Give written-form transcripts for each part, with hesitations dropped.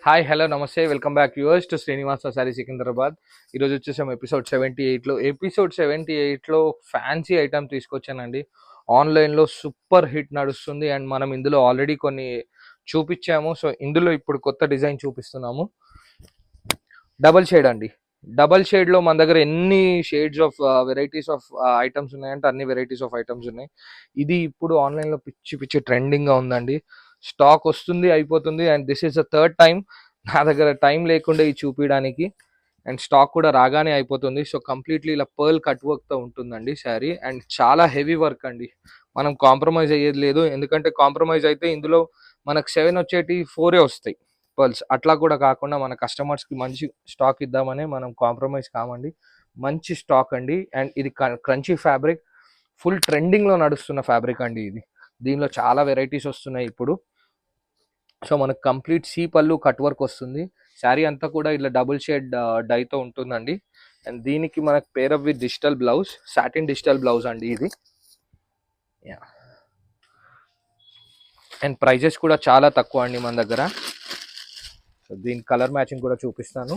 Hi hello నమస్తే welcome back yours to Srinivasa sorry Secunderabad. ఈరోజు వచ్చేసాం ఎపిసోడ్ 78లో ఫ్యాన్సీ ఐటమ్ తీసుకొచ్చానండి. ఆన్లైన్లో సూపర్ హిట్ నడుస్తుంది అండ్ మనం ఇందులో ఆల్రెడీ కొన్ని చూపించాము. సో ఇందులో ఇప్పుడు కొత్త డిజైన్ చూపిస్తున్నాము. డబల్ షేడ్ అండి. డబల్ షేడ్లో మన దగ్గర ఎన్ని shades of varieties of items ఉన్నాయంటే అన్ని వెరైటీస్ ఆఫ్ ఐటమ్స్ ఉన్నాయి. ఇది ఇప్పుడు ఆన్లైన్లో పిచ్చి పిచ్చి ట్రెండింగ్గా ఉందండి. స్టాక్ వస్తుంది అయిపోతుంది and this is the third time. నా దగ్గర టైం లేకుండా ఇది చూపించడానికి అండ్ స్టాక్ కూడా రాగానే అయిపోతుంది. సో కంప్లీట్లీ ఇలా పర్ల్ కట్ వర్క్తో ఉంటుందండి శారీ అండ్ చాలా హెవీ వర్క్ అండి. మనం కాంప్రమైజ్ అయ్యేది లేదు, ఎందుకంటే కాంప్రమైజ్ అయితే ఇందులో మనకు 7 వచ్చేటి 4 వస్తాయి పర్ల్స్. అట్లా కూడా కాకుండా మన కస్టమర్స్కి మంచి స్టాక్ ఇద్దామని మనం కాంప్రమైజ్ కామండి. మంచి స్టాక్ అండి అండ్ ఇది క్రంచీ ఫ్యాబ్రిక్, ఫుల్ ట్రెండింగ్లో నడుస్తున్న ఫ్యాబ్రిక్ అండి ఇది. దీనిలో చాలా వెరైటీస్ వస్తున్నాయి ఇప్పుడు. సో మనకు కంప్లీట్ సీ పళ్ళు కట్ వర్క్ వస్తుంది. శారీ అంతా కూడా ఇలా డబుల్ షేడ్ డైతో ఉంటుందండి. అండ్ దీనికి మనకు pair up with digital blouse, satin digital blouse అండి ఇది. అండ్ ప్రైజెస్ కూడా చాలా తక్కువ అండి మన దగ్గర. సో దీని కలర్ మ్యాచింగ్ కూడా చూపిస్తాను.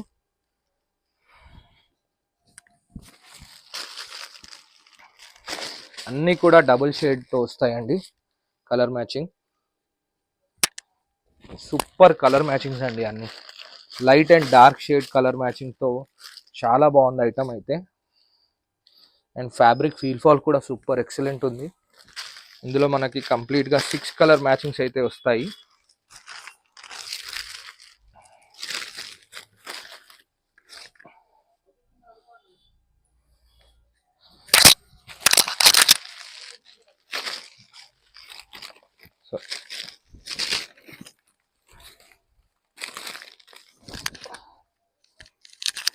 అన్నీ కూడా డబుల్ షేడ్తో వస్తాయండి colour matching. Super colour matchings అండి అన్ని. Light and dark shade colour మ్యాచింగ్తో చాలా బాగుంది ఐటమ్ అయితే. అండ్ ఫ్యాబ్రిక్ ఫీల్ ఫాల్ కూడా సూపర్ ఎక్సలెంట్ ఉంది. ఇందులో మనకి కంప్లీట్గా 6 కలర్ మ్యాచింగ్స్ అయితే వస్తాయి.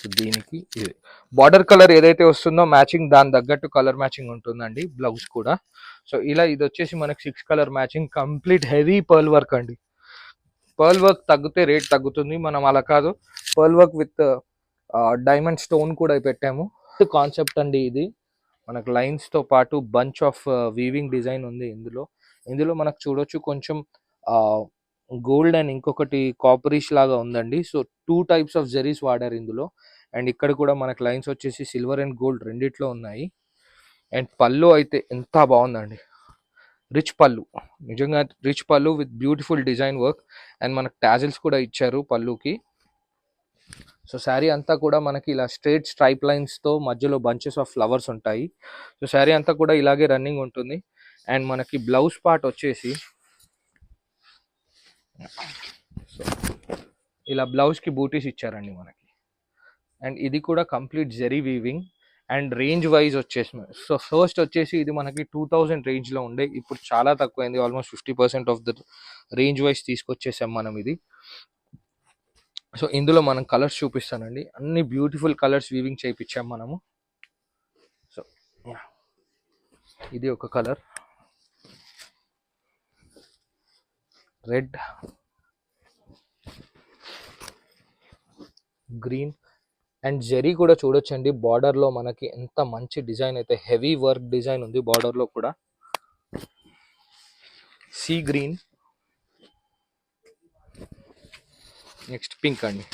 సో దీనికి ఇది బార్డర్ కలర్ ఏదైతే వస్తుందో మ్యాచింగ్ దాని తగ్గట్టు కలర్ మ్యాచింగ్ ఉంటుందండి బ్లౌజ్ కూడా. సో ఇలా ఇది వచ్చేసి మనకి 6 colour matching, complete heavy pearl work అండి. పర్ల్ వర్క్ తగ్గితే రేట్ తగ్గుతుంది, మనం అలా కాదు. Pearl work with diamond stone కూడా పెట్టాము. కాన్సెప్ట్ అండి ఇది. మనకు లైన్స్తో పాటు బంచ్ ఆఫ్ వీవింగ్ డిజైన్ ఉంది ఇందులో మనకు చూడొచ్చు కొంచెం గోల్డ్ అండ్ ఇంకొకటి కాపరిష్ లాగా ఉందండి. సో 2 టైప్స్ ఆఫ్ జెరీస్ వాడారు ఇందులో. అండ్ ఇక్కడ కూడా మనకు లైన్స్ వచ్చేసి సిల్వర్ అండ్ గోల్డ్ రెండిట్లో ఉన్నాయి. అండ్ పళ్ళు అయితే ఎంత బాగుందండి, రిచ్ పళ్ళు, నిజంగా రిచ్ పళ్ళు with beautiful design work. And మనకు టాజిల్స్ కూడా ఇచ్చారు పళ్ళుకి. సో శారీ అంతా కూడా మనకి ఇలా స్ట్రైట్ స్ట్రైప్ లైన్స్తో మధ్యలో బంచెస్ ఆఫ్ ఫ్లవర్స్ ఉంటాయి. సో శారీ అంతా కూడా ఇలాగే రన్నింగ్ ఉంటుంది. అండ్ మనకి బ్లౌజ్ పార్ట్ వచ్చేసి సో ఇలా బ్లౌజ్కి బూటీస్ ఇచ్చారండి మనకి. అండ్ ఇది కూడా complete zari weaving. And range wise వచ్చేసి సో ఫస్ట్ వచ్చేసి ఇది మనకి 2000 రేంజ్లో ఉండే, ఇప్పుడు చాలా తక్కువైంది. Almost 50% off the range wise తీసుకొచ్చేసాం మనం ఇది. సో ఇందులో మనం కలర్స్ చూపిస్తానండి. అన్ని బ్యూటిఫుల్ కలర్స్ వీవింగ్ చేయించాం మనము. సో ఇది ఒక కలర్ రెడ్, గ్రీన్ అండ్ జెరీ కూడా చూడొచ్చండి. బార్డర్లో మనకి ఎంత మంచి డిజైన్ అయితే, హెవీ వర్క్ డిజైన్ ఉంది బార్డర్లో కూడా. సీ గ్రీన్, నెక్స్ట్ పింక్ అండి.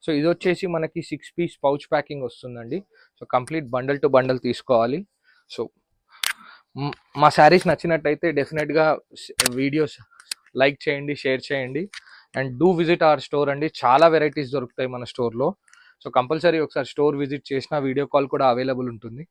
సో ఇది వచ్చేసి మనకి 6 పీస్ పౌచ్ ప్యాకింగ్ వస్తుందండి. So complete bundle to bundle తీసుకోవాలి. సో మా శారీస్ నచ్చినట్టయితే డెఫినెట్గా వీడియోస్ లైక్ చేయండి, షేర్ చేయండి and do visit our store అండి. చాలా వెరైటీస్ దొరుకుతాయి మన స్టోర్లో. సో కంపల్సరీ ఒకసారి స్టోర్ విజిట్ చేసిన వీడియో కాల్ కూడా అవైలబుల్ ఉంటుంది.